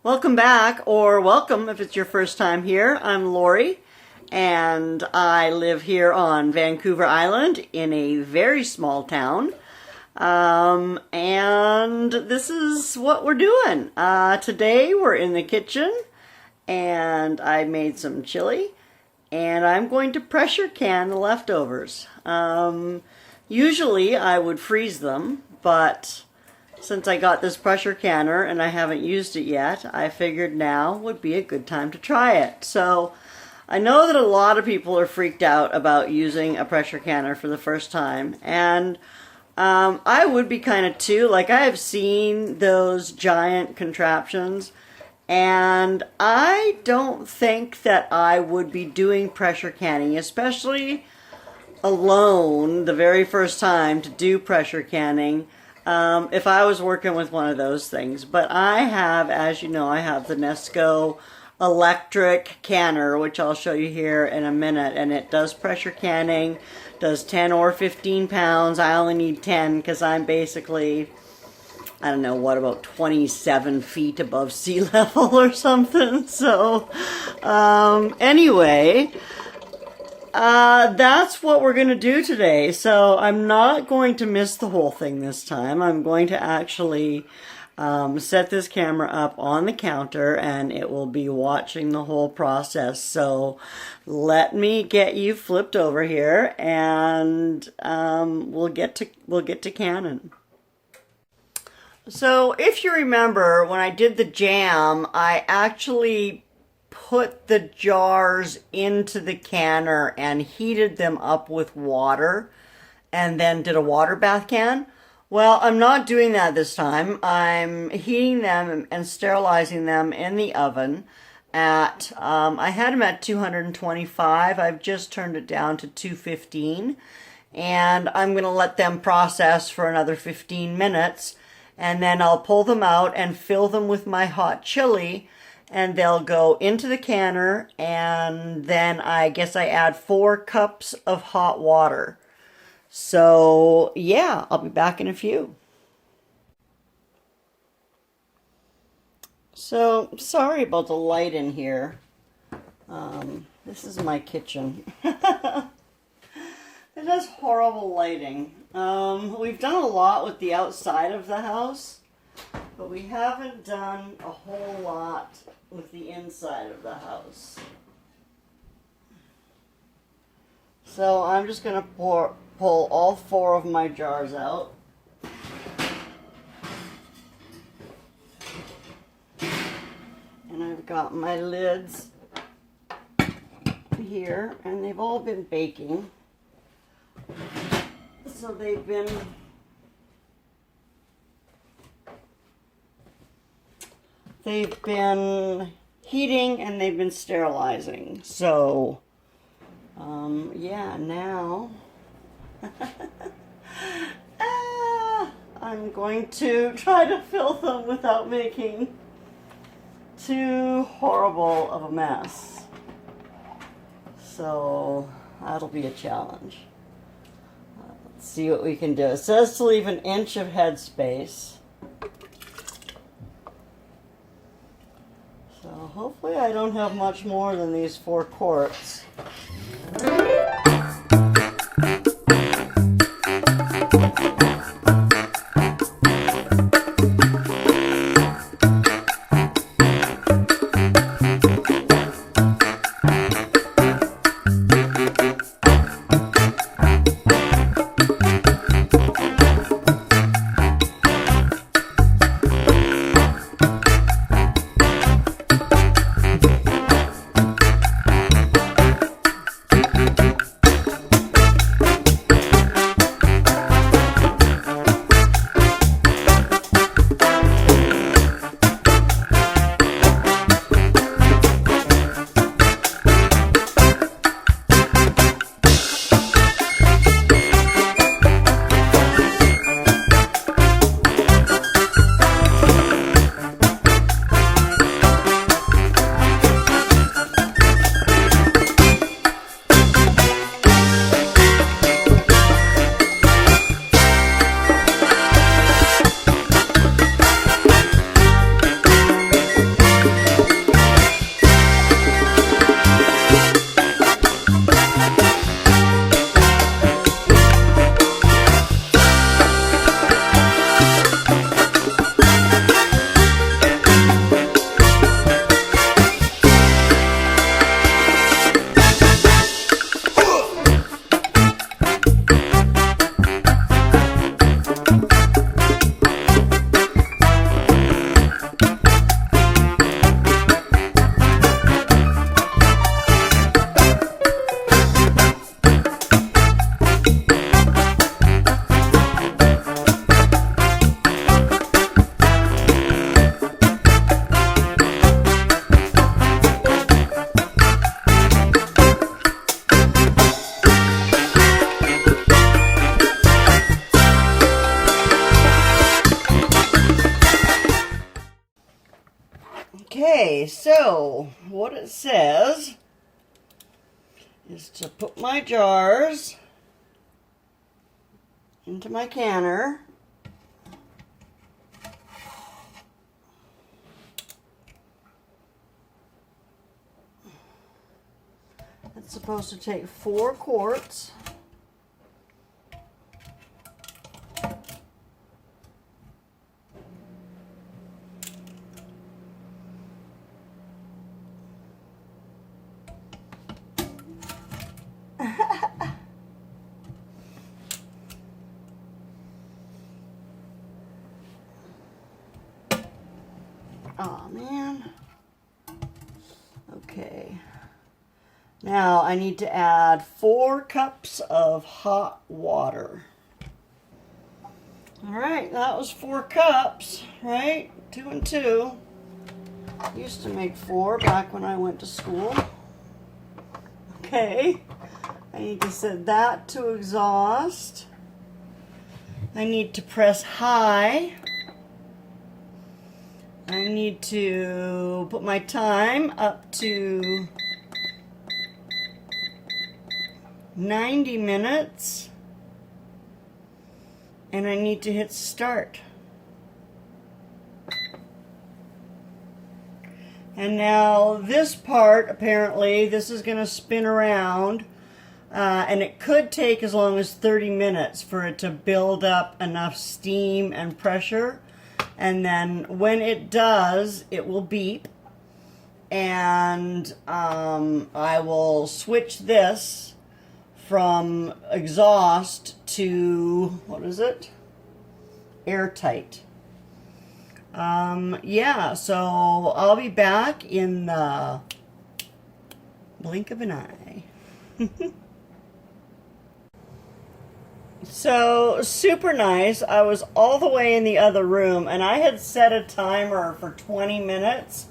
Welcome back, or welcome if it's your first time here. I'm Lori, and I live here on Vancouver Island in a very small town. And this is what we're doing. Today we're in the kitchen, and I made some chili, and I'm going to pressure can the leftovers. Usually I would freeze them, but since I got this pressure canner and I haven't used it yet, I figured now would be a good time to try it. So I know that a lot of people are freaked out about using a pressure canner for the first time, and I would be kind of too. Like, I have seen those giant contraptions, and I don't think that I would be doing pressure canning, especially alone the very first time to do pressure canning, if I was working with one of those things. But I have, as you know, I have the Nesco electric canner, which I'll show you here in a minute, and it does pressure canning, does 10 or 15 pounds. I only need 10 because I'm basically, I don't know, what, about 27 feet above sea level or something. So anyway, that's what we're going to do today. So I'm not going to miss the whole thing this time. I'm going to actually set this camera up on the counter, and it will be watching the whole process. So let me get you flipped over here, and we'll get to canning. So if you remember, when I did the jam, I actually put the jars into the canner and heated them up with water and then did a water bath can. Well, I'm not doing that this time. I'm heating them and sterilizing them in the oven at, I had them at 225. I've just turned it down to 215. And I'm going to let them process for another 15 minutes. And then I'll pull them out and fill them with my hot chili, and they'll go into the canner, and then I guess I add 4 cups of hot water. So yeah, I'll be back in a few. So sorry about the light in here. This is my kitchen. It has horrible lighting. We've done a lot with the outside of the house, but we haven't done a whole lot with the inside of the house. So I'm just going to pull all 4 of my jars out. And I've got my lids here, and they've all been baking. So they've been heating and they've been sterilizing. So yeah, now I'm going to try to fill them without making too horrible of a mess. So that'll be a challenge. Let's see what we can do. It says to leave an inch of headspace. So hopefully I don't have much more than these 4 quarts. Okay, so what it says is to put my jars into my canner. It's supposed to take 4 quarts. Oh man. Okay. Now I need to add 4 cups of hot water. All right, that was 4 cups, right? 2 and 2. Used to make 4 back when I went to school. Okay. I need to set that to exhaust. I need to press high. I need to put my time up to 90 minutes. And I need to hit start. And now this part, apparently, this is going to spin around. And it could take as long as 30 minutes for it to build up enough steam and pressure. And then when it does, it will beep. And I will switch this from exhaust to, what is it? Airtight. Yeah, so I'll be back in the blink of an eye. So, super nice. I was all the way in the other room, and I had set a timer for 20 minutes,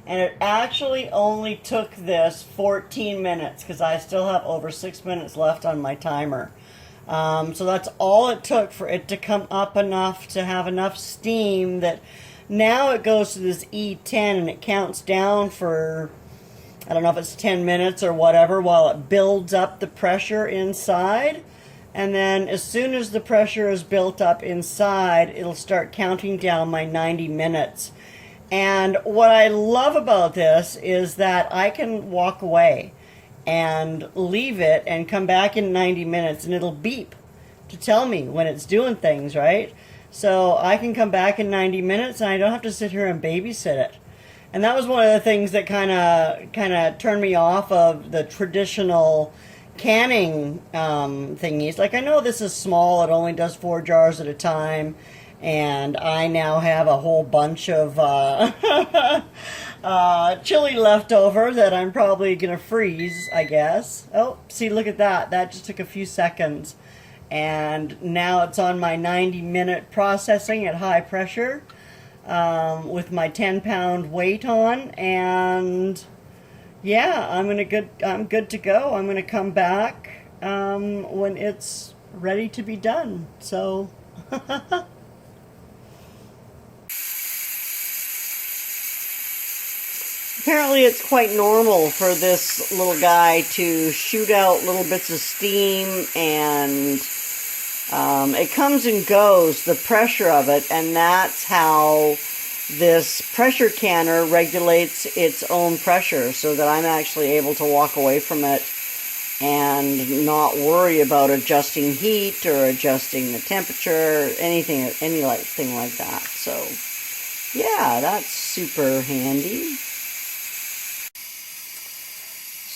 and it actually only took this 14 minutes, because I still have over 6 minutes left on my timer. So that's all it took for it to come up enough to have enough steam that now it goes to this E10, and it counts down for, I don't know if it's 10 minutes or whatever, while it builds up the pressure inside. And then as soon as the pressure is built up inside, it'll start counting down my 90 minutes. And what I love about this is that I can walk away and leave it and come back in 90 minutes and it'll beep to tell me when it's doing things, right? So I can come back in 90 minutes and I don't have to sit here and babysit it. And that was one of the things that kind of turned me off of the traditional canning thingies. Like, I know this is small, it only does 4 jars at a time, and I now have a whole bunch of chili left over that I'm probably gonna freeze, I guess. Oh, see, look at that. That just took a few seconds, and now it's on my 90-minute processing at high pressure with my 10-pound weight on, and yeah, I'm good to go. I'm gonna come back when it's ready to be done. So apparently it's quite normal for this little guy to shoot out little bits of steam, and it comes and goes, the pressure of it, and that's how this pressure canner regulates its own pressure, so that I'm actually able to walk away from it and not worry about adjusting heat or adjusting the temperature, anything like that. So yeah, that's super handy.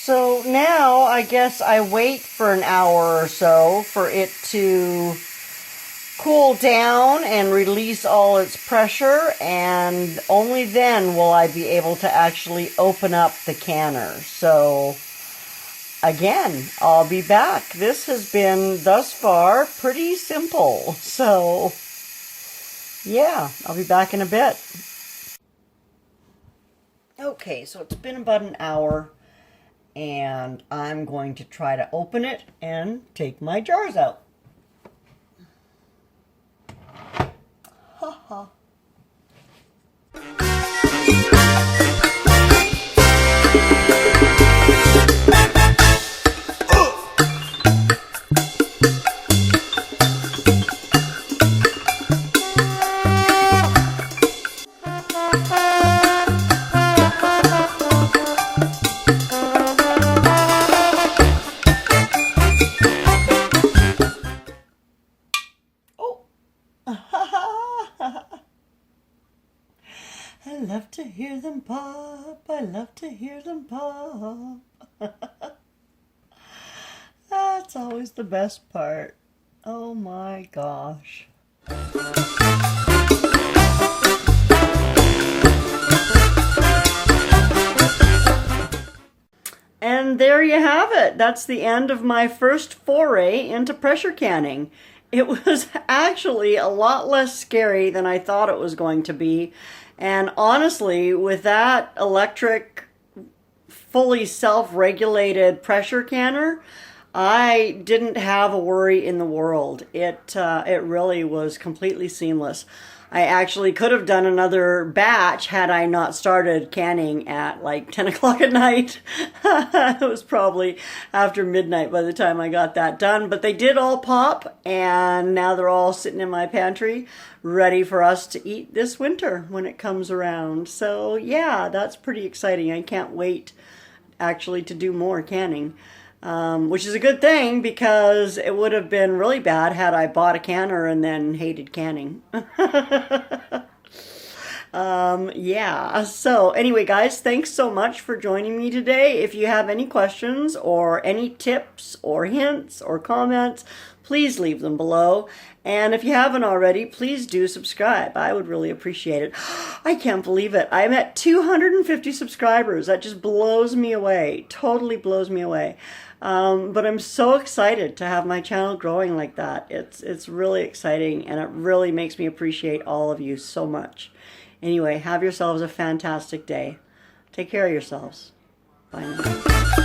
So now I guess I wait for an hour or so for it to cool down and release all its pressure, and only then will I be able to actually open up the canner. So again, I'll be back. This has been, thus far, pretty simple. So yeah, I'll be back in a bit. Okay, so it's been about an hour, and I'm going to try to open it and take my jars out. Ha ha. love to hear them pop. I love to hear them pop. That's always the best part. Oh my gosh. And there you have it. That's the end of my first foray into pressure canning. It was actually a lot less scary than I thought it was going to be. And honestly, with that electric, fully self-regulated pressure canner, I didn't have a worry in the world. It really was completely seamless. I actually could have done another batch had I not started canning at like 10 o'clock at night. It was probably after midnight by the time I got that done. But they did all pop, and now they're all sitting in my pantry ready for us to eat this winter when it comes around. So yeah, that's pretty exciting. I can't wait actually to do more canning. Which is a good thing, because it would have been really bad had I bought a canner and then hated canning. Yeah, so anyway guys, thanks so much for joining me today. If you have any questions or any tips or hints or comments, please leave them below. And if you haven't already, please do subscribe. I would really appreciate it. I can't believe it. I'm at 250 subscribers. That just blows me away. Totally blows me away. But I'm so excited to have my channel growing like that. It's really exciting, and it really makes me appreciate all of you so much. Anyway, have yourselves a fantastic day. Take care of yourselves. Bye now.